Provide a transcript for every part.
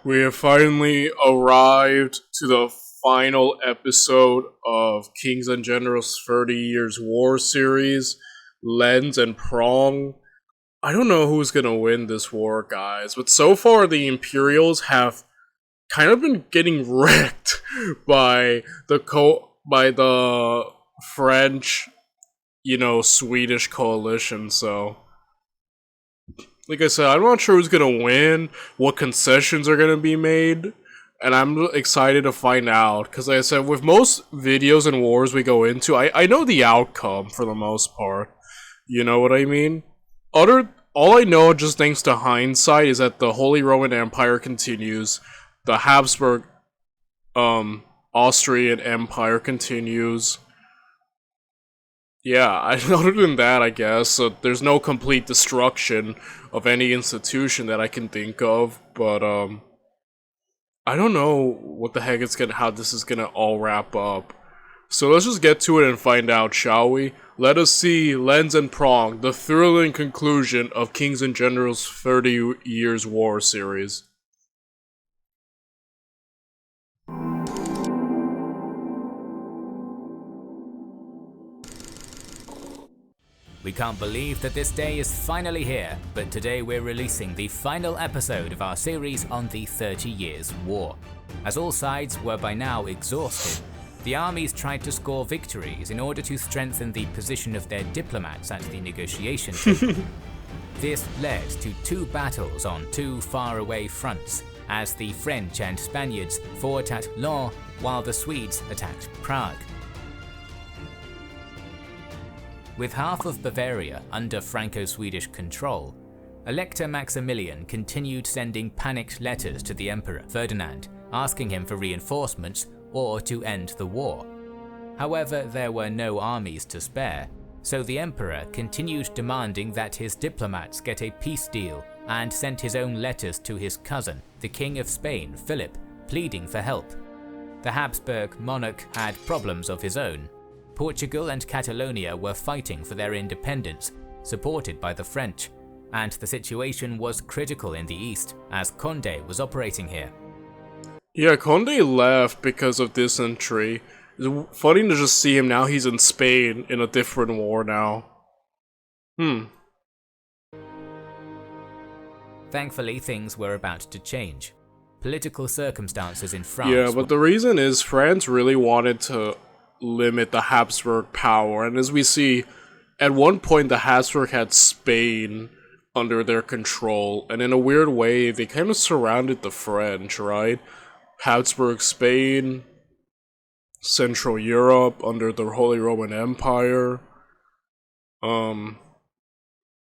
We have finally arrived to the final episode of Kings and Generals 30 Years War series, Lens and Prong. I don't know who's gonna win this war, guys, but so far the Imperials have kind of been getting wrecked by the French, Swedish coalition, so like I said, I'm not sure who's gonna win, what concessions are gonna be made, and I'm excited to find out, because like I said, with most videos and wars we go into, I know the outcome for the most part. You know what I mean? All I know, just thanks to hindsight, is that the Holy Roman Empire continues, the Habsburg, Austrian Empire continues. Yeah, other than that, I guess, there's no complete destruction of any institution that I can think of, but, I don't know what the heck how this is gonna all wrap up. So let's just get to it and find out, shall we? Let us see Lens and Prong, the thrilling conclusion of Kings and Generals 30 Years War series. We can't believe that this day is finally here, but today we're releasing the final episode of our series on the 30 Years' War. As all sides were by now exhausted, the armies tried to score victories in order to strengthen the position of their diplomats at the negotiation table. This led to two battles on two faraway fronts, as the French and Spaniards fought at Laon while the Swedes attacked Prague. With half of Bavaria under Franco-Swedish control, Elector Maximilian continued sending panicked letters to the Emperor Ferdinand, asking him for reinforcements or to end the war. However, there were no armies to spare, so the Emperor continued demanding that his diplomats get a peace deal and sent his own letters to his cousin, the King of Spain, Philip, pleading for help. The Habsburg monarch had problems of his own. Portugal and Catalonia were fighting for their independence, supported by the French, and the situation was critical in the east, as Condé was operating here. Yeah, Condé left because of dysentery. It's funny to just see him now. He's in Spain in a different war now. Thankfully, things were about to change. Political circumstances in France. Yeah, but the reason is France really wanted to limit the Habsburg power, and as we see, at one point the Habsburg had Spain under their control, and in a weird way they kind of surrounded the French, right? Habsburg Spain, Central Europe under the Holy Roman Empire.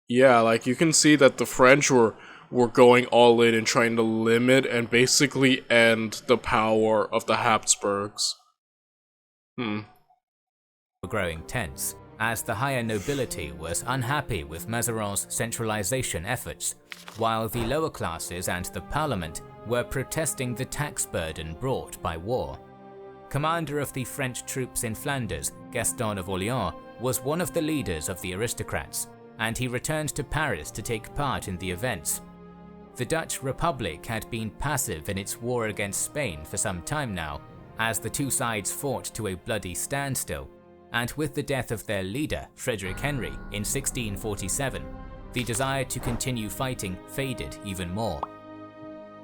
Yeah, like you can see that the French were going all in and trying to limit and basically end the power of the Habsburgs. Were growing tense, as the higher nobility was unhappy with Mazarin's centralization efforts, while the lower classes and the parliament were protesting the tax burden brought by war. Commander of the French troops in Flanders, Gaston of Orléans, was one of the leaders of the aristocrats, and he returned to Paris to take part in the events. The Dutch Republic had been passive in its war against Spain for some time now, as the two sides fought to a bloody standstill, and with the death of their leader, Frederick Henry, in 1647, the desire to continue fighting faded even more.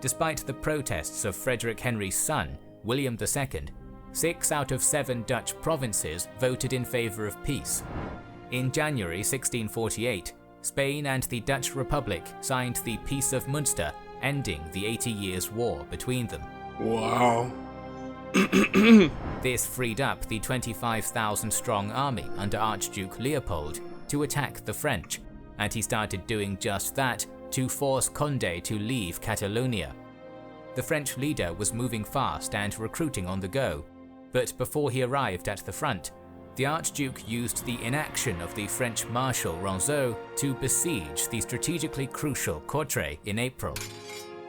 Despite the protests of Frederick Henry's son, William II, 6 out of 7 Dutch provinces voted in favour of peace. In January 1648, Spain and the Dutch Republic signed the Peace of Münster, ending the 80 Years' War between them. Wow. This freed up the 25,000-strong army under Archduke Leopold to attack the French, and he started doing just that to force Condé to leave Catalonia. The French leader was moving fast and recruiting on the go, but before he arrived at the front, the Archduke used the inaction of the French Marshal Ranzau to besiege the strategically crucial Courtrai in April.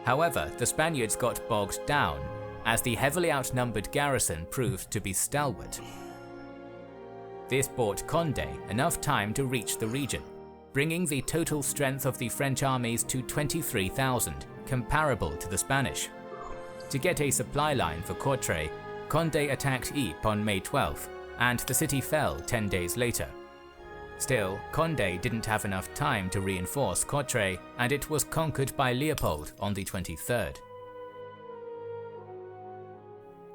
However, the Spaniards got bogged down, as the heavily outnumbered garrison proved to be stalwart. This bought Condé enough time to reach the region, bringing the total strength of the French armies to 23,000, comparable to the Spanish. To get a supply line for Courtrai, Condé attacked Ypres on May 12th, and the city fell 10 days later. Still, Condé didn't have enough time to reinforce Courtrai, and it was conquered by Leopold on the 23rd.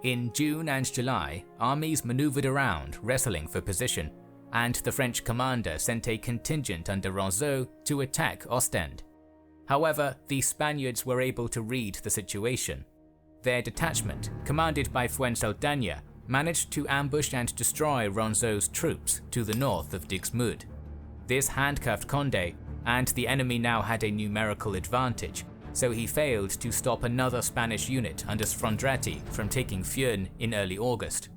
In June and July, armies maneuvered around, wrestling for position, and the French commander sent a contingent under Ranzau to attack Ostend. However, the Spaniards were able to read the situation. Their detachment, commanded by Fuensaldana, managed to ambush and destroy Ranzau's troops to the north of Dixmude. This handcuffed Condé, and the enemy now had a numerical advantage, so he failed to stop another Spanish unit under Sfondrati from taking Furnes in early August.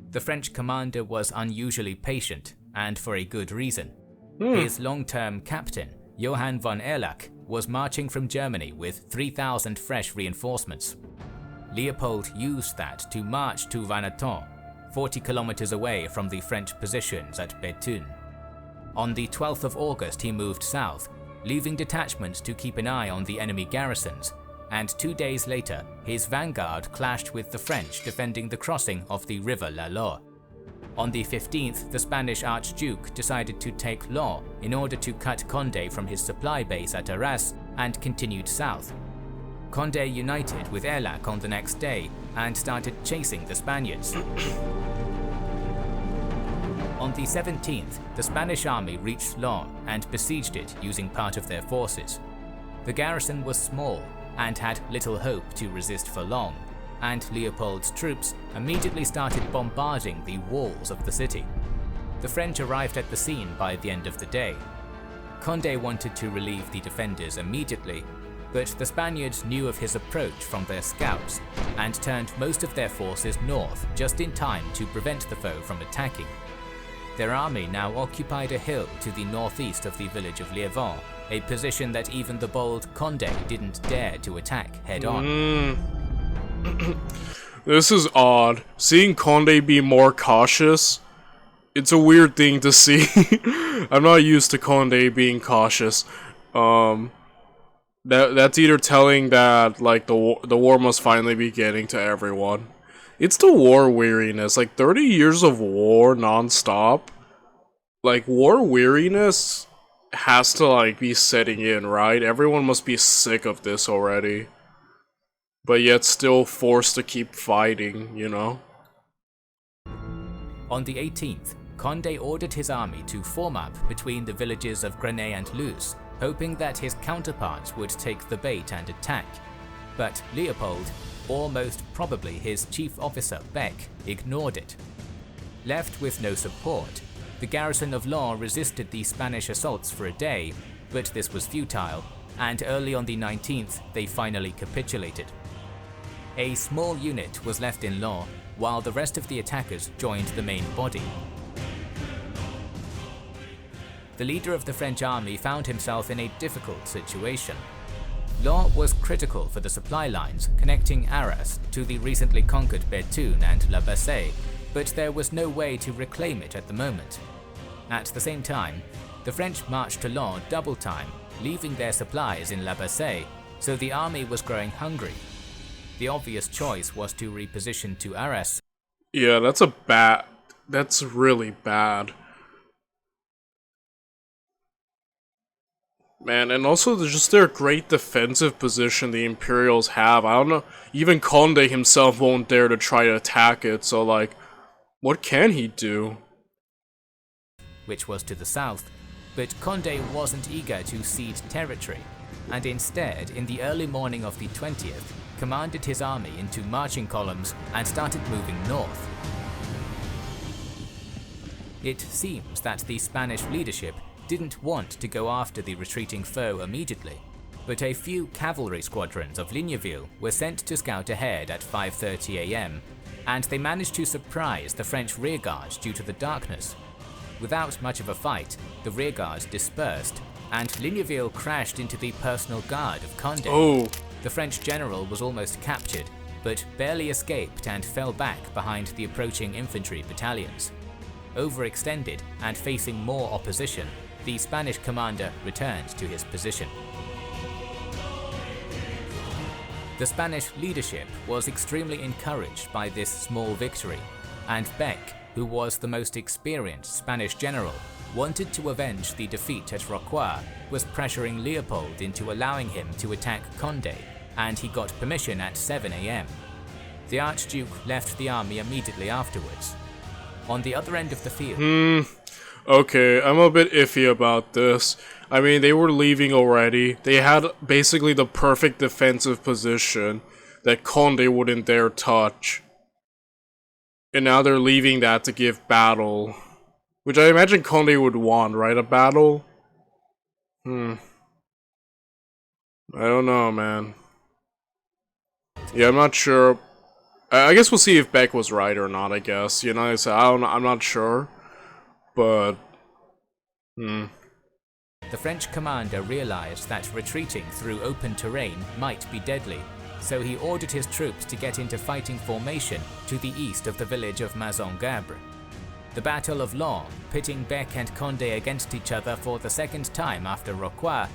The French commander was unusually patient, and for a good reason. His long-term captain, Johann von Erlach, was marching from Germany with 3,000 fresh reinforcements. Leopold used that to march to Vanneton, 40 kilometers away from the French positions at Bethune. On the 12th of August he moved south, leaving detachments to keep an eye on the enemy garrisons, and 2 days later his vanguard clashed with the French defending the crossing of the river La Loire. On the 15th, the Spanish Archduke decided to take Laon in order to cut Condé from his supply base at Arras and continued south. Condé united with Erlach on the next day and started chasing the Spaniards. On the 17th, the Spanish army reached Laon and besieged it using part of their forces. The garrison was small and had little hope to resist for long, and Leopold's troops immediately started bombarding the walls of the city. The French arrived at the scene by the end of the day. Condé wanted to relieve the defenders immediately, but the Spaniards knew of his approach from their scouts and turned most of their forces north just in time to prevent the foe from attacking. Their army now occupied a hill to the northeast of the village of Liévin, a position that even the bold Condé didn't dare to attack head-on. This is odd. Seeing Condé be more cautious, it's a weird thing to see. I'm not used to Condé being cautious. That's either telling that like the war must finally be getting to everyone. It's the war weariness, like 30 years of war non-stop. Like war weariness has to like be setting in, right? Everyone must be sick of this already. But yet still forced to keep fighting, you know? On the 18th, Condé ordered his army to form up between the villages of Grenay and Luce, hoping that his counterparts would take the bait and attack. But Leopold, or most probably his chief officer Beck, ignored it. Left with no support, the garrison of Laon resisted the Spanish assaults for a day, but this was futile, and early on the 19th they finally capitulated. A small unit was left in Laon, while the rest of the attackers joined the main body. The leader of the French army found himself in a difficult situation. Laon was critical for the supply lines connecting Arras to the recently conquered Bethune and La Bassée, but there was no way to reclaim it at the moment. At the same time, the French marched to Laon double time, leaving their supplies in La Bassée, so the army was growing hungry. The obvious choice was to reposition to Arras. Yeah, that's really bad. Man, and also just their great defensive position the Imperials have. I don't know, even Condé himself won't dare to try to attack it, so like, what can he do? Which was to the south, but Condé wasn't eager to cede territory, and instead, in the early morning of the 20th, commanded his army into marching columns and started moving north. It seems that the Spanish leadership didn't want to go after the retreating foe immediately, but a few cavalry squadrons of Ligneville were sent to scout ahead at 5:30 AM, and they managed to surprise the French rearguard due to the darkness. Without much of a fight, the rearguard dispersed, and Ligneville crashed into the personal guard of Condé. Oh. The French general was almost captured, but barely escaped and fell back behind the approaching infantry battalions. Overextended and facing more opposition, the Spanish commander returned to his position. The Spanish leadership was extremely encouraged by this small victory, and Beck, who was the most experienced Spanish general, wanted to avenge the defeat at Rocroi, was pressuring Leopold into allowing him to attack Condé, and he got permission at 7 AM. The Archduke left the army immediately afterwards. On the other end of the field... Okay, I'm a bit iffy about this. I mean, they were leaving already. They had basically the perfect defensive position that Condé wouldn't dare touch. And now they're leaving that to give battle. Which I imagine Condé would want, right? A battle? I don't know, man. Yeah, I'm not sure. I guess we'll see if Beck was right or not, I guess. You know, I'm not sure. But... The French commander realized that retreating through open terrain might be deadly, so he ordered his troops to get into fighting formation to the east of the village of Maison-Gabre. The Battle of Laon, pitting Beck and Condé against each other for the second time after Rocroi,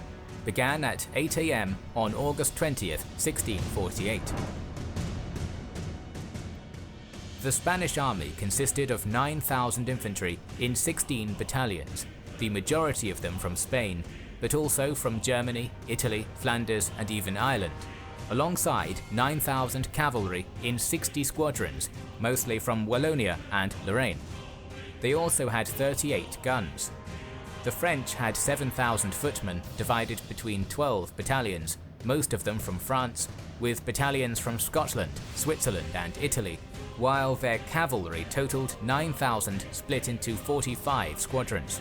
began at 8 AM on August 20th, 1648. The Spanish army consisted of 9,000 infantry in 16 battalions, the majority of them from Spain, but also from Germany, Italy, Flanders, and even Ireland, alongside 9,000 cavalry in 60 squadrons, mostly from Wallonia and Lorraine. They also had 38 guns. The French had 7,000 footmen divided between 12 battalions, most of them from France, with battalions from Scotland, Switzerland, and Italy, while their cavalry totaled 9,000 split into 45 squadrons.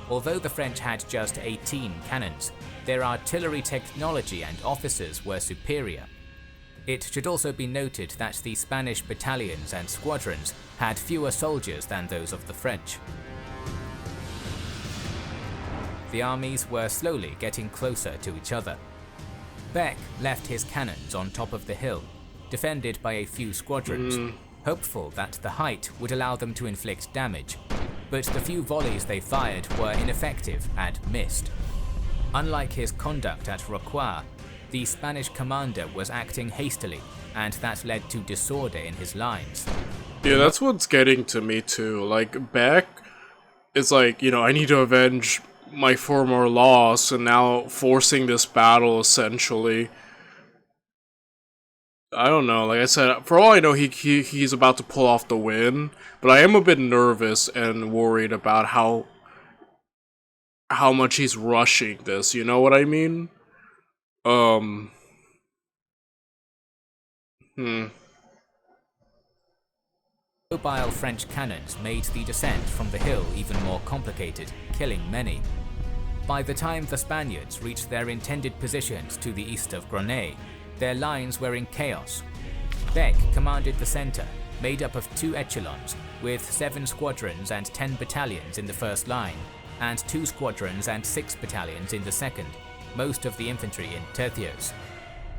Although the French had just 18 cannons, their artillery technology and officers were superior. It should also be noted that the Spanish battalions and squadrons had fewer soldiers than those of the French. The armies were slowly getting closer to each other. Beck left his cannons on top of the hill, defended by a few squadrons, hopeful that the height would allow them to inflict damage, but the few volleys they fired were ineffective and missed. Unlike his conduct at Rocroi, the Spanish commander was acting hastily, and that led to disorder in his lines. Yeah, that's what's getting to me too. Like, Beck is like, you know, I need to avenge my former loss, and now forcing this battle, essentially. I don't know, like I said, for all I know, he's about to pull off the win, but I am a bit nervous and worried about how much he's rushing this, you know what I mean? Mobile French cannons made the descent from the hill even more complicated, killing many. By the time the Spaniards reached their intended positions to the east of Grenay, their lines were in chaos. Beck commanded the centre, made up of 2 echelons, with 7 squadrons and 10 battalions in the first line, and 2 squadrons and 6 battalions in the second, most of the infantry in tertios.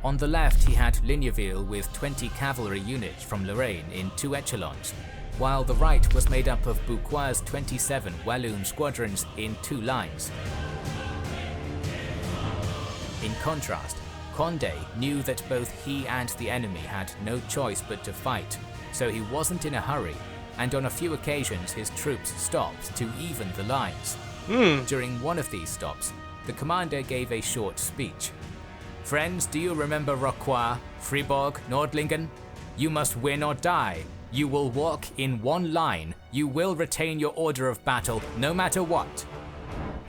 On the left he had Ligneville with 20 cavalry units from Lorraine in 2 echelons, while the right was made up of Bucquois' 27 Walloon squadrons in 2 lines. In contrast, Condé knew that both he and the enemy had no choice but to fight, so he wasn't in a hurry, and on a few occasions his troops stopped to even the lines. During one of these stops, the commander gave a short speech. "Friends, do you remember Rocroi, Fribourg, Nordlingen? You must win or die. You will walk in one line. You will retain your order of battle, no matter what."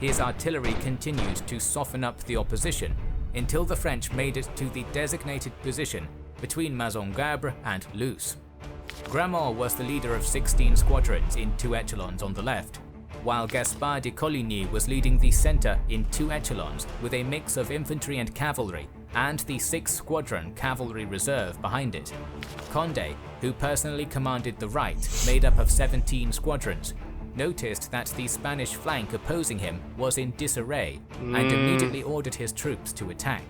His artillery continued to soften up the opposition until the French made it to the designated position between Maison-Gabre and Loos. Gramont was the leader of 16 squadrons in 2 echelons on the left, while Gaspard de Coligny was leading the centre in 2 echelons with a mix of infantry and cavalry, and the 6th Squadron Cavalry Reserve behind it. Condé, who personally commanded the right, made up of 17 squadrons, noticed that the Spanish flank opposing him was in disarray, and immediately ordered his troops to attack.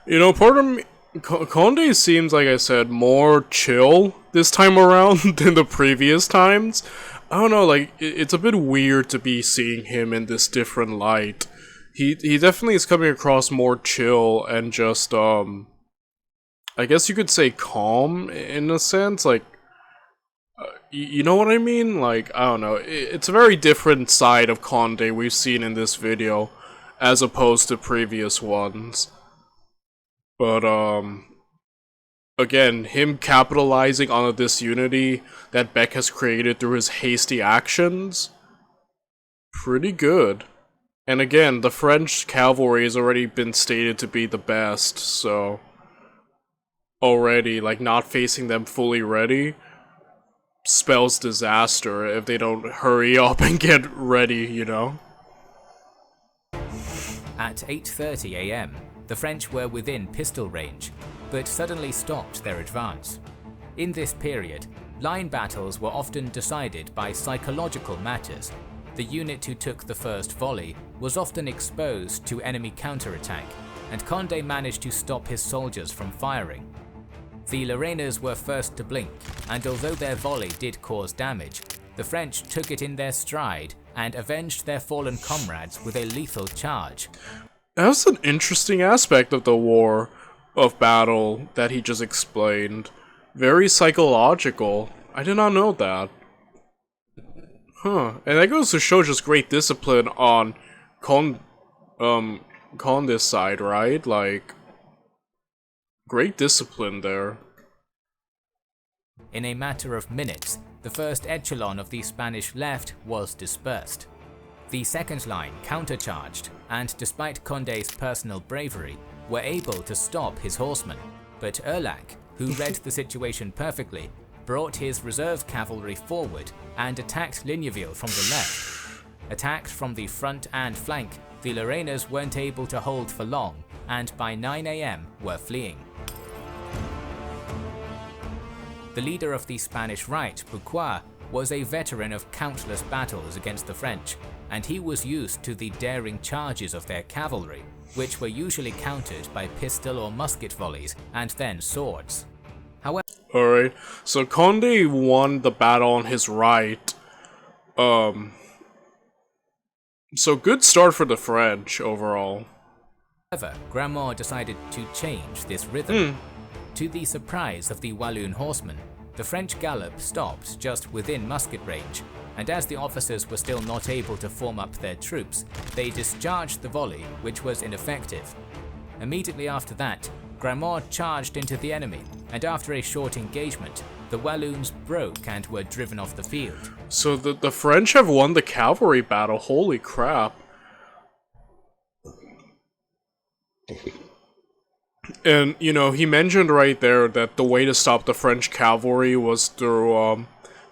You know, part of me, Condé seems, like I said, more chill this time around than the previous times. I don't know, like, it's a bit weird to be seeing him in this different light. he definitely is coming across more chill and just I guess you could say calm in a sense, like you know what I mean? Like, I don't know, it's a very different side of Conde we've seen in this video as opposed to previous ones. But again, him capitalizing on a disunity that Beck has created through his hasty actions, pretty good. And again, the French cavalry has already been stated to be the best, so already, like, not facing them fully ready spells disaster if they don't hurry up and get ready, you know? At 8:30 am, the French were within pistol range, but suddenly stopped their advance. In this period, line battles were often decided by psychological matters. The unit who took the first volley was often exposed to enemy counterattack, and Conde managed to stop his soldiers from firing. The Lorrainers were first to blink, and although their volley did cause damage, the French took it in their stride and avenged their fallen comrades with a lethal charge. That's an interesting aspect of the war of battle that he just explained. Very psychological. I did not know that. Huh. And that goes to show just great discipline on Conde's side, right? Like, great discipline there. In a matter of minutes, the first echelon of the Spanish left was dispersed. The second line countercharged, and despite Conde's personal bravery, were able to stop his horsemen. But Erlach, who read the situation perfectly, brought his reserve cavalry forward and attacked Ligneville from the left. Attacked from the front and flank, the Lorrainers weren't able to hold for long, and by 9 am were fleeing. The leader of the Spanish right, Bucquoy, was a veteran of countless battles against the French, and he was used to the daring charges of their cavalry, which were usually countered by pistol or musket volleys and then swords. However, alright, so Conde won the battle on his right. So good start for the French overall. Gramont decided to change this rhythm. To the surprise of the Walloon horsemen, the French gallop stopped just within musket range, and as the officers were still not able to form up their troops, they discharged the volley, which was ineffective. Immediately after that, Gramont charged into the enemy, and after a short engagement, the Walloons broke and were driven off the field. So the French have won the cavalry battle, holy crap. And, you know, he mentioned right there that the way to stop the French cavalry was through,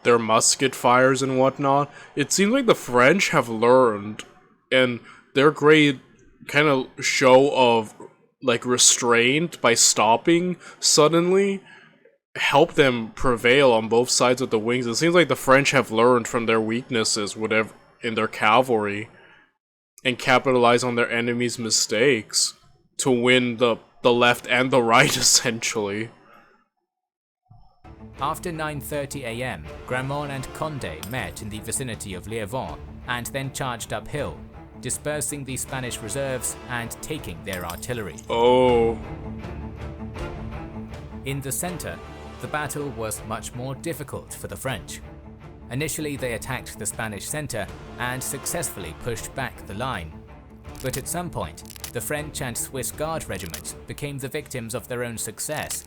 their musket fires and whatnot. It seems like the French have learned, and their great kind of show of, like, restraint by stopping suddenly helped them prevail on both sides of the wings. It seems like the French have learned from their weaknesses in their cavalry and capitalize on their enemies' mistakes to win the left and the right, essentially. After 9:30 am, Gramont and Conde met in the vicinity of Liévin and then charged uphill, dispersing the Spanish reserves and taking their artillery. Oh. In the center, the battle was much more difficult for the French. Initially, they attacked the Spanish center and successfully pushed back the line. But at some point, the French and Swiss Guard regiments became the victims of their own success.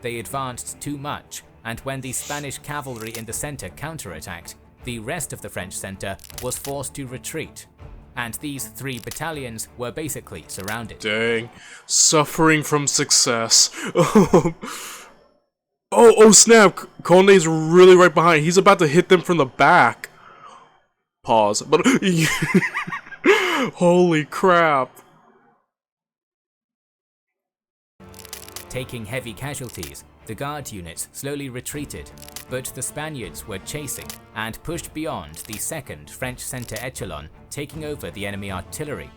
They advanced too much, and when the Spanish cavalry in the center counterattacked, the rest of the French center was forced to retreat, and these 3 battalions were basically surrounded. Dang. Suffering from success. Oh snap! Conde's really right behind. He's about to hit them from the back. Pause. But holy crap. Taking heavy casualties, the guard units slowly retreated, but the Spaniards were chasing and pushed beyond the second French center echelon, taking over the enemy artillery.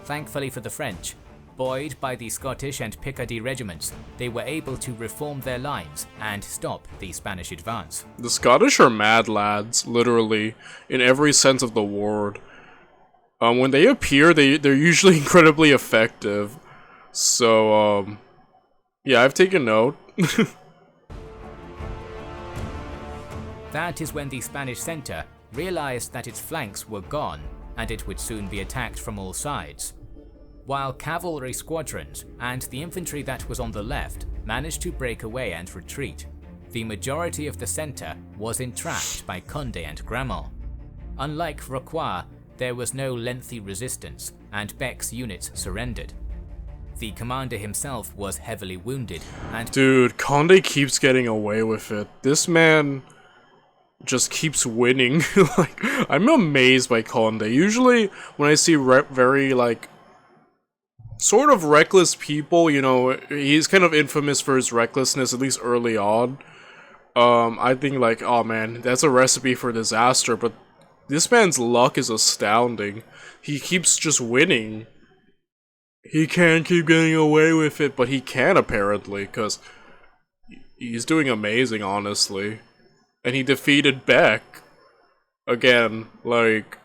Thankfully for the French, buoyed by the Scottish and Picardy regiments, they were able to reform their lines and stop the Spanish advance. The Scottish are mad lads, literally, in every sense of the word. When they appear, they're usually incredibly effective. So yeah, I've taken note. That is when the Spanish center realized that its flanks were gone and it would soon be attacked from all sides. While cavalry squadrons and the infantry that was on the left managed to break away and retreat, the majority of the center was entrapped by Condé and Gramont. Unlike Rocroi, there was no lengthy resistance, and Beck's units surrendered. The commander himself was heavily wounded, and dude, Condé keeps getting away with it. This man just keeps winning. Like, I'm amazed by Condé. Usually, when I see very like sort of reckless people, you know, he's kind of infamous for his recklessness, at least early on. I think like, oh man, that's a recipe for disaster, but this man's luck is astounding. He keeps just winning. He can't keep getting away with it, but he can apparently, because he's doing amazing, honestly. And he defeated Beck. Again, like,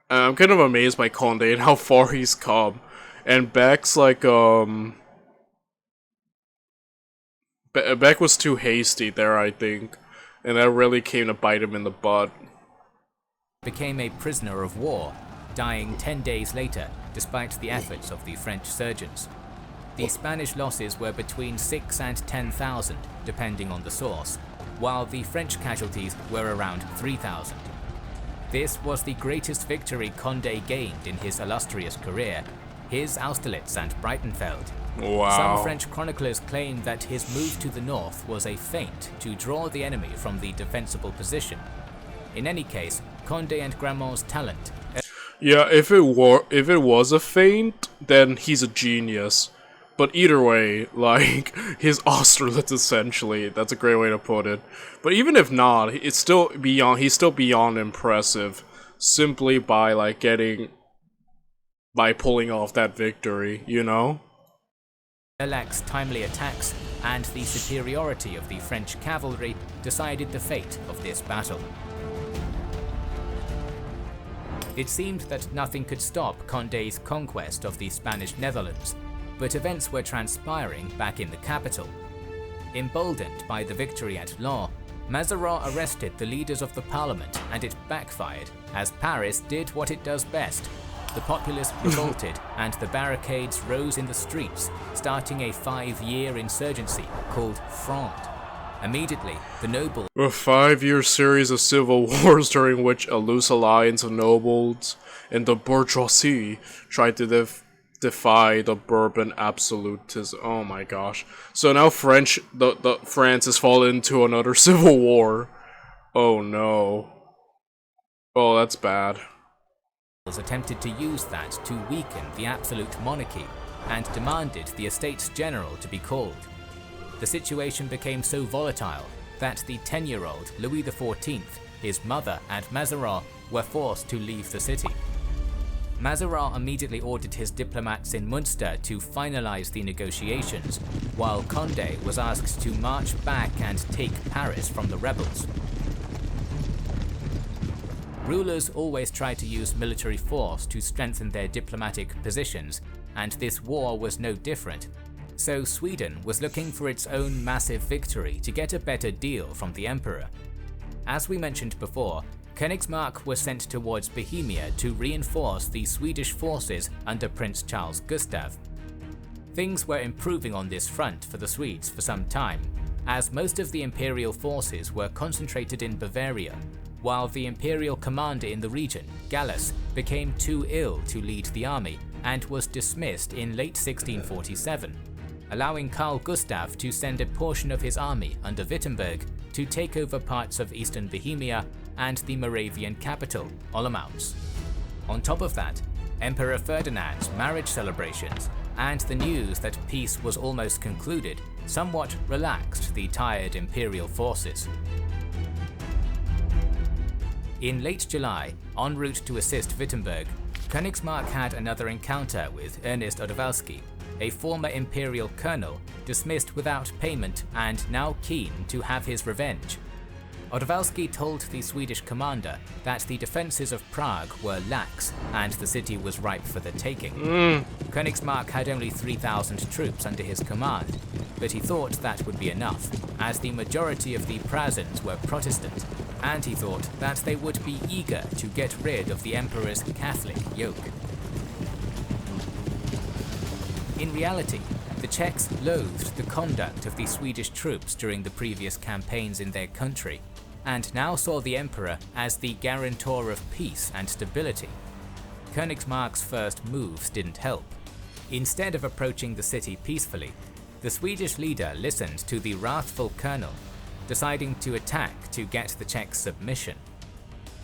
I'm kind of amazed by Condé and how far he's come. And Beck's like, Beck was too hasty there, I think. And that really came to bite him in the butt. Became a prisoner of war, dying 10 days later, despite the efforts of the French surgeons. The Spanish losses were between 6 and 10,000, depending on the source, while the French casualties were around 3,000. This was the greatest victory Condé gained in his illustrious career, his Austerlitz and Breitenfeld. Wow. Some French chroniclers claim that his move to the north was a feint to draw the enemy from the defensible position. In any case, Condé and Gramont's talent. Yeah, if it was a feint, then he's a genius. But either way, like, his Austerlitz essentially, that's a great way to put it. But even if not, he's still beyond impressive, simply by like by pulling off that victory, you know? Erlach's timely attacks and the superiority of the French cavalry decided the fate of this battle. It seemed that nothing could stop Condé's conquest of the Spanish Netherlands, but events were transpiring back in the capital. Emboldened by the victory at Laon, Mazarin arrested the leaders of the parliament, and it backfired, as Paris did what it does best. The populace revolted, and the barricades rose in the streets, starting a 5-year insurgency called Fronde. Immediately, the nobles... A 5-year series of civil wars during which a loose alliance of nobles and the bourgeoisie tried to defy the Bourbon absolutism. Oh my gosh. So now France has fallen into another civil war. Oh no. Oh, that's bad. Attempted to use that to weaken the absolute monarchy and demanded the Estates General to be called. The situation became so volatile that the 10-year-old Louis XIV, his mother and Mazarin were forced to leave the city. Mazarin immediately ordered his diplomats in Munster to finalize the negotiations, while Condé was asked to march back and take Paris from the rebels. Rulers always try to use military force to strengthen their diplomatic positions, and this war was no different. So Sweden was looking for its own massive victory to get a better deal from the emperor. As we mentioned before, Königsmark was sent towards Bohemia to reinforce the Swedish forces under Prince Charles Gustav. Things were improving on this front for the Swedes for some time, as most of the imperial forces were concentrated in Bavaria, while the imperial commander in the region, Gallus, became too ill to lead the army and was dismissed in late 1647, allowing Carl Gustav to send a portion of his army under Wittenberg to take over parts of eastern Bohemia and the Moravian capital, Olomouc. On top of that, Emperor Ferdinand's marriage celebrations and the news that peace was almost concluded somewhat relaxed the tired imperial forces. In late July, en route to assist Wittenberg, Königsmark had another encounter with Ernest Odowalski, a former imperial colonel dismissed without payment and now keen to have his revenge. Odowalski told the Swedish commander that the defences of Prague were lax and the city was ripe for the taking. Königsmarck had only 3,000 troops under his command, but he thought that would be enough, as the majority of the Prazens were Protestant, and he thought that they would be eager to get rid of the emperor's Catholic yoke. In reality, the Czechs loathed the conduct of the Swedish troops during the previous campaigns in their country, and now saw the emperor as the guarantor of peace and stability. Königsmarck's first moves didn't help. Instead of approaching the city peacefully, the Swedish leader listened to the wrathful colonel, deciding to attack to get the Czechs' submission.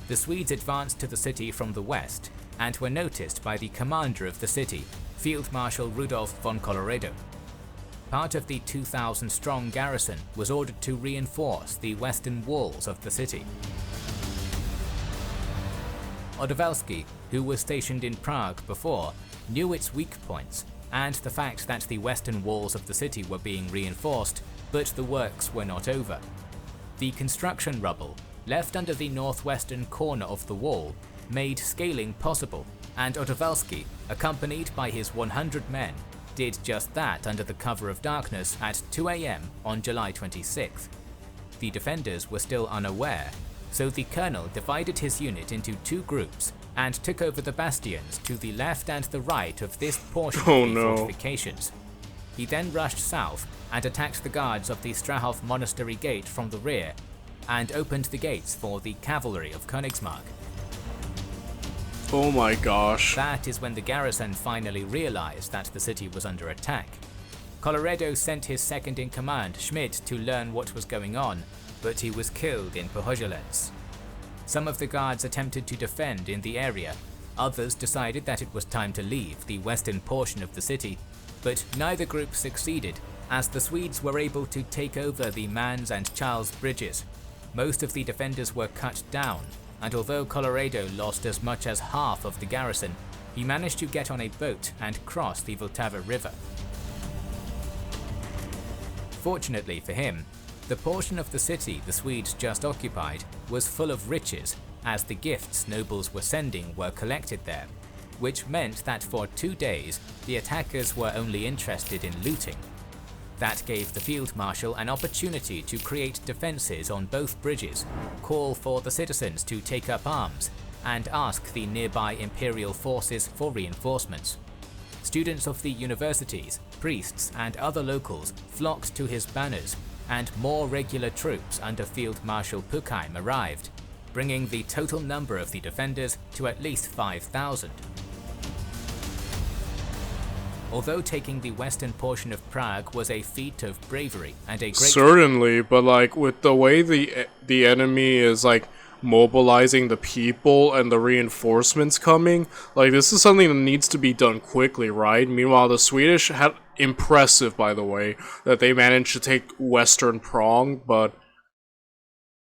The Swedes advanced to the city from the west, and were noticed by the commander of the city, Field Marshal Rudolf von Colloredo. Part of the 2,000-strong garrison was ordered to reinforce the western walls of the city. Odowalski, who was stationed in Prague before, knew its weak points and the fact that the western walls of the city were being reinforced, but the works were not over. The construction rubble, left under the northwestern corner of the wall, made scaling possible, and Odowalski, accompanied by his 100 men, did just that under the cover of darkness at 2 AM on July 26th. The defenders were still unaware, so the colonel divided his unit into two groups and took over the bastions to the left and the right of this portion of the fortifications. He then rushed south and attacked the guards of the Strahov monastery gate from the rear, and opened the gates for the cavalry of Königsmarck. Oh my gosh. That is when the garrison finally realized that the city was under attack. Colloredo sent his second-in-command, Schmidt, to learn what was going on, but he was killed in Pohjogelets. Some of the guards attempted to defend in the area, others decided that it was time to leave the western portion of the city, but neither group succeeded, as the Swedes were able to take over the Mans and Charles bridges. Most of the defenders were cut down, and although Colloredo lost as much as half of the garrison, he managed to get on a boat and cross the Vltava River. Fortunately for him, the portion of the city the Swedes just occupied was full of riches, as the gifts nobles were sending were collected there, which meant that for 2 days the attackers were only interested in looting. That gave the field marshal an opportunity to create defences on both bridges, call for the citizens to take up arms, and ask the nearby imperial forces for reinforcements. Students of the universities, priests, and other locals flocked to his banners, and more regular troops under Field Marshal Puchheim arrived, bringing the total number of the defenders to at least 5,000. Although taking the western portion of Prague was a feat of bravery and a great... Certainly, but like with the way the enemy is like mobilizing the people and the reinforcements coming, like this is something that needs to be done quickly, right? Meanwhile, the Swedish had impressive, by the way, that they managed to take western Prague, but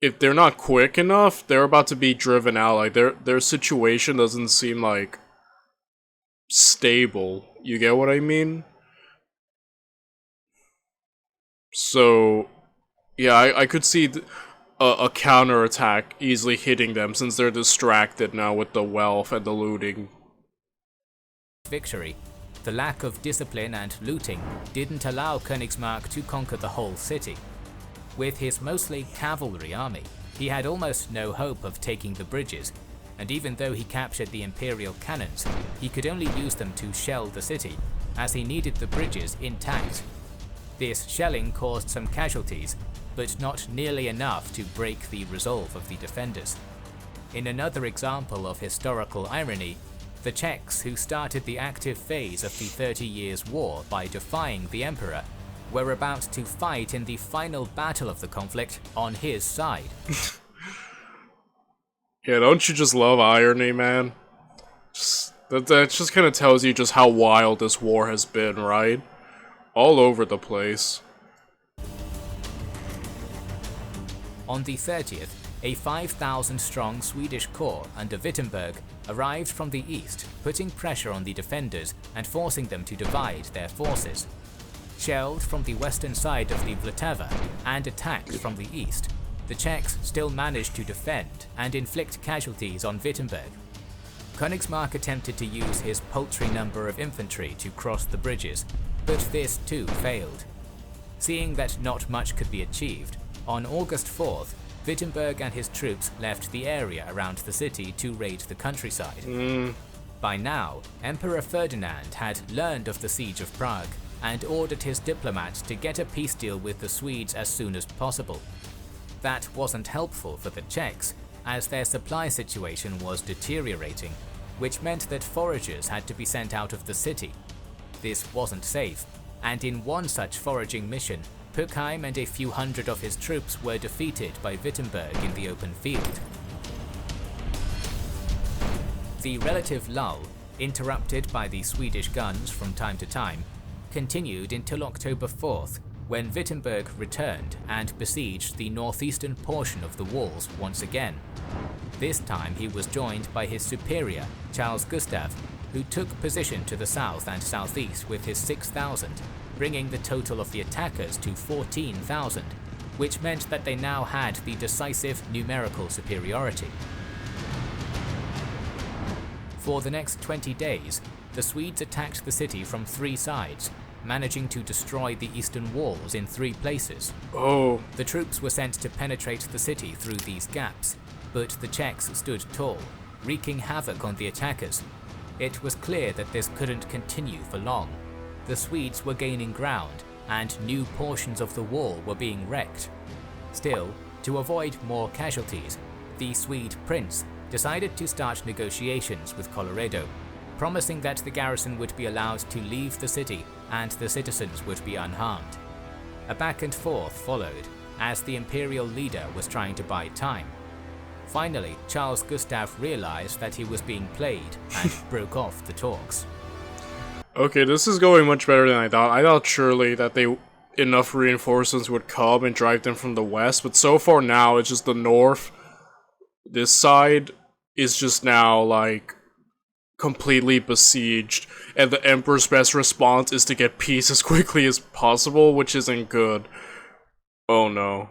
if they're not quick enough, they're about to be driven out. Like their situation doesn't seem like stable. You get what I mean? So, yeah, I could see a counterattack easily hitting them since they're distracted now with the wealth and the looting. Victory, the lack of discipline and looting didn't allow Königsmarck to conquer the whole city. With his mostly cavalry army, he had almost no hope of taking the bridges, and even though he captured the imperial cannons, he could only use them to shell the city, as he needed the bridges intact. This shelling caused some casualties, but not nearly enough to break the resolve of the defenders. In another example of historical irony, the Czechs, who started the active phase of the 30 Years' War by defying the emperor, were about to fight in the final battle of the conflict on his side. Yeah, don't you just love irony, man? That just kind of tells you just how wild this war has been, right? All over the place. On the 30th, a 5,000-strong Swedish corps under Wittenberg arrived from the east, putting pressure on the defenders and forcing them to divide their forces. Shelled from the western side of the Vltava and attacked from the east, the Czechs still managed to defend and inflict casualties on Wittenberg. Königsmarck attempted to use his paltry number of infantry to cross the bridges, but this too failed. Seeing that not much could be achieved, on August 4th, Wittenberg and his troops left the area around the city to raid the countryside. By now, Emperor Ferdinand had learned of the siege of Prague and ordered his diplomats to get a peace deal with the Swedes as soon as possible. That wasn't helpful for the Czechs, as their supply situation was deteriorating, which meant that foragers had to be sent out of the city. This wasn't safe, and in one such foraging mission, Puchheim and a few hundred of his troops were defeated by Wittenberg in the open field. The relative lull, interrupted by the Swedish guns from time to time, continued until October 4th, when Wittenberg returned and besieged the northeastern portion of the walls once again. This time he was joined by his superior, Charles Gustav, who took position to the south and southeast with his 6,000, bringing the total of the attackers to 14,000, which meant that they now had the decisive numerical superiority. For the next 20 days, the Swedes attacked the city from 3 sides, managing to destroy the eastern walls in 3 places. The troops were sent to penetrate the city through these gaps, but the Czechs stood tall, wreaking havoc on the attackers. It was clear that this couldn't continue for long. The Swedes were gaining ground, and new portions of the wall were being wrecked. Still, to avoid more casualties, the Swede prince decided to start negotiations with Colloredo, promising that the garrison would be allowed to leave the city and the citizens would be unharmed. A back and forth followed, as the imperial leader was trying to buy time. Finally, Charles Gustav realized that he was being played and broke off the talks. Okay, this is going much better than I thought. I thought surely that enough reinforcements would come and drive them from the west, but so far now it's just the north. This side is just now, like, completely besieged, and the Emperor's best response is to get peace as quickly as possible, which isn't good. Oh no.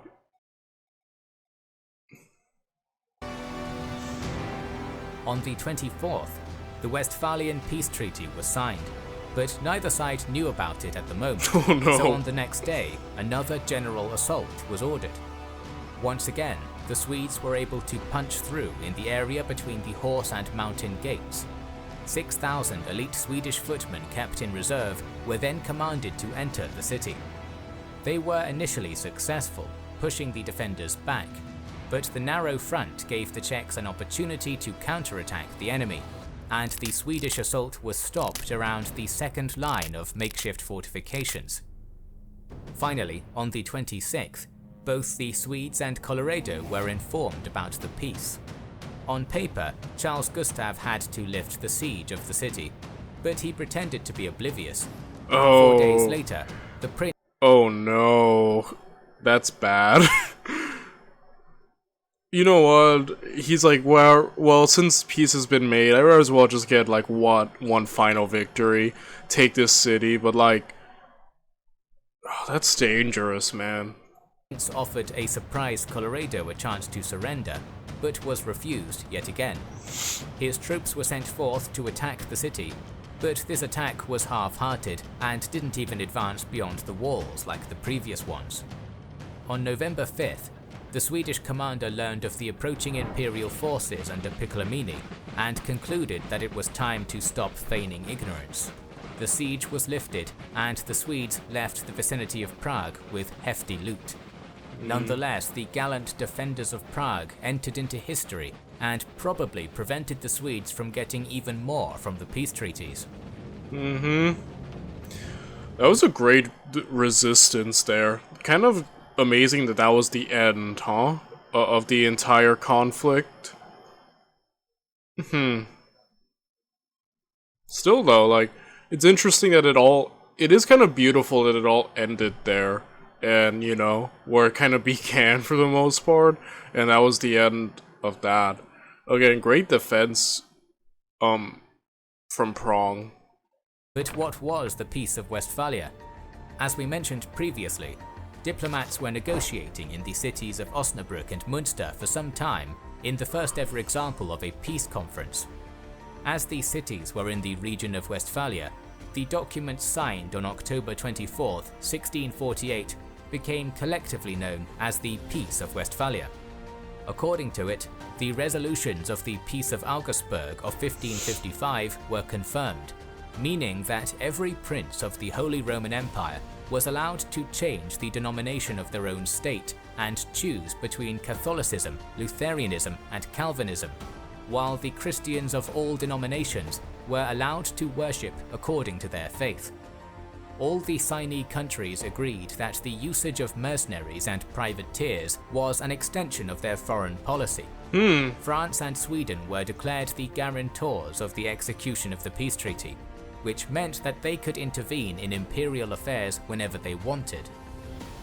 On the 24th, the Westphalian peace treaty was signed, but neither side knew about it at the moment. Oh no. So on the next day, another general assault was ordered. Once again, the Swedes were able to punch through in the area between the Horse and Mountain gates. 6,000 elite Swedish footmen kept in reserve were then commanded to enter the city. They were initially successful, pushing the defenders back, but the narrow front gave the Czechs an opportunity to counterattack the enemy, and the Swedish assault was stopped around the second line of makeshift fortifications. Finally, on the 26th, both the Swedes and Colloredo were informed about the peace. On paper, Charles Gustav had to lift the siege of the city, but he pretended to be oblivious. 4 days later, the prince— Oh no, that's bad. You know what? He's like, well, since peace has been made, I might as well just get, like, one final victory, take this city, but, like, oh, that's dangerous, man. Offered a surprised Colloredo a chance to surrender, but was refused yet again. His troops were sent forth to attack the city, but this attack was half-hearted and didn't even advance beyond the walls like the previous ones. On November 5th, the Swedish commander learned of the approaching imperial forces under Piccolomini and concluded that it was time to stop feigning ignorance. The siege was lifted, and the Swedes left the vicinity of Prague with hefty loot. Nonetheless, the gallant defenders of Prague entered into history and probably prevented the Swedes from getting even more from the peace treaties. That was a great resistance there. Kind of amazing that was the end, huh? Of the entire conflict. Still though, like, it's interesting that it is kind of beautiful that it all ended there. And, you know, where it kind of began for the most part. And that was the end of that. Again, great defense from Prague. But what was the Peace of Westphalia? As we mentioned previously, Diplomats were negotiating in the cities of Osnabrück and Münster for some time in the first ever example of a peace conference. As these cities were in the region of Westphalia, the documents signed on October 24, 1648 became collectively known as the Peace of Westphalia. According to it, the resolutions of the Peace of Augsburg of 1555 were confirmed, meaning that every prince of the Holy Roman Empire was allowed to change the denomination of their own state and choose between Catholicism, Lutheranism, and Calvinism, while the Christians of all denominations were allowed to worship according to their faith. All the signee countries agreed that the usage of mercenaries and privateers was an extension of their foreign policy. France and Sweden were declared the guarantors of the execution of the peace treaty, which meant that they could intervene in imperial affairs whenever they wanted.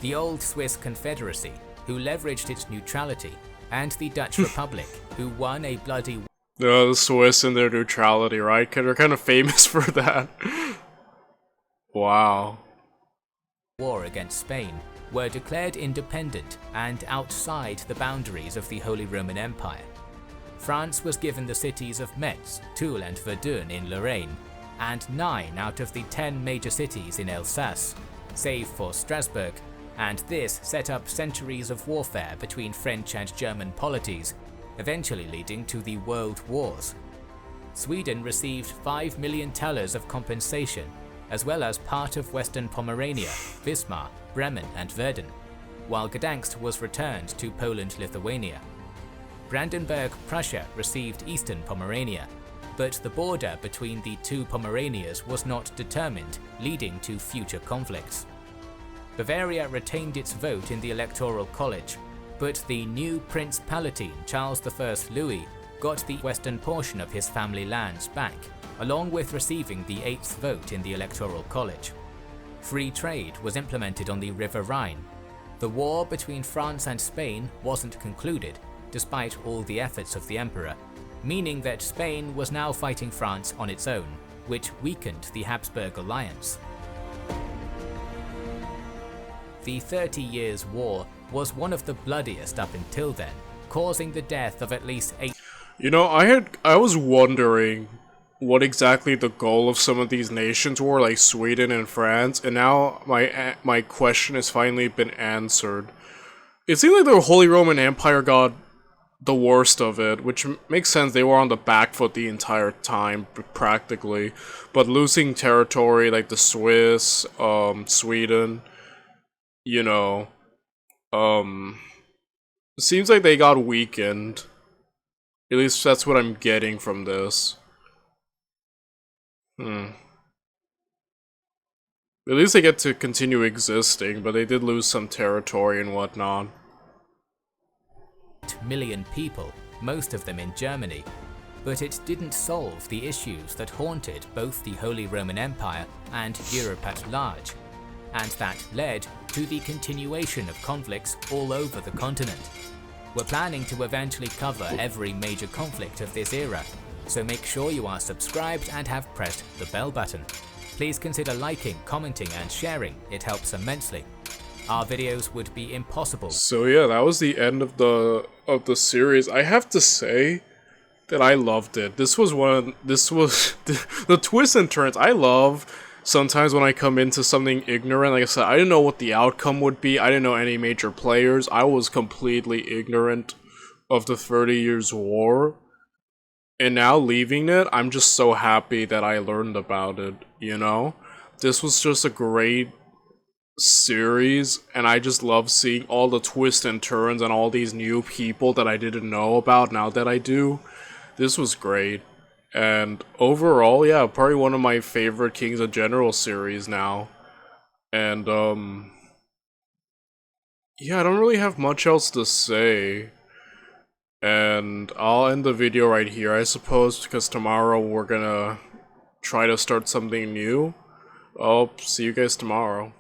The old Swiss Confederacy, who leveraged its neutrality, and the Dutch Republic, who won a bloody the Swiss and their neutrality, right? 'Cause they're kind of famous for that. Wow. war against Spain, were declared independent and outside the boundaries of the Holy Roman Empire. France was given the cities of Metz, Toul and Verdun in Lorraine, and 9 out of the 10 major cities in Alsace, save for Strasbourg, and this set up centuries of warfare between French and German polities, eventually leading to the World Wars. Sweden received 5 million thalers of compensation, as well as part of Western Pomerania, Wismar, Bremen and Verden, while Gdansk was returned to Poland-Lithuania. Brandenburg Prussia received Eastern Pomerania, but the border between the two Pomeranias was not determined, leading to future conflicts. Bavaria retained its vote in the Electoral College, but the new Prince Palatine Charles I Louis got the western portion of his family lands back, along with receiving the 8th vote in the Electoral College. Free trade was implemented on the River Rhine. The war between France and Spain wasn't concluded, despite all the efforts of the emperor, meaning that Spain was now fighting France on its own, which weakened the Habsburg alliance. The 30 Years' War was one of the bloodiest up until then, causing the death of at least 8. You know, I was wondering what exactly the goal of some of these nations were, like Sweden and France, and now my question has finally been answered. It seemed like the Holy Roman Empire got the worst of it, which makes sense. They were on the back foot the entire time, practically, but losing territory like the Swiss, Sweden, you know, it seems like they got weakened. At least that's what I'm getting from this. At least they get to continue existing, but they did lose some territory and whatnot. Million people, most of them in Germany, but it didn't solve the issues that haunted both the Holy Roman Empire and Europe at large, and that led to the continuation of conflicts all over the continent. We're planning to eventually cover every major conflict of this era, so make sure you are subscribed and have pressed the bell button. Please consider liking, commenting and sharing, it helps immensely. Our videos would be impossible. So yeah, that was the end of the series. I have to say that I loved it. This was the twists and turns I love. Sometimes when I come into something ignorant, like I said, I didn't know what the outcome would be. I didn't know any major players. I was completely ignorant of the 30 Years' War. And now leaving it, I'm just so happy that I learned about it, you know? This was just a great series, and I just love seeing all the twists and turns and all these new people that I didn't know about now that I do. This was great. And overall, yeah, probably one of my favorite Kings of General series now. And, yeah, I don't really have much else to say. And I'll end the video right here, I suppose, because tomorrow we're gonna try to start something new. I'll see you guys tomorrow.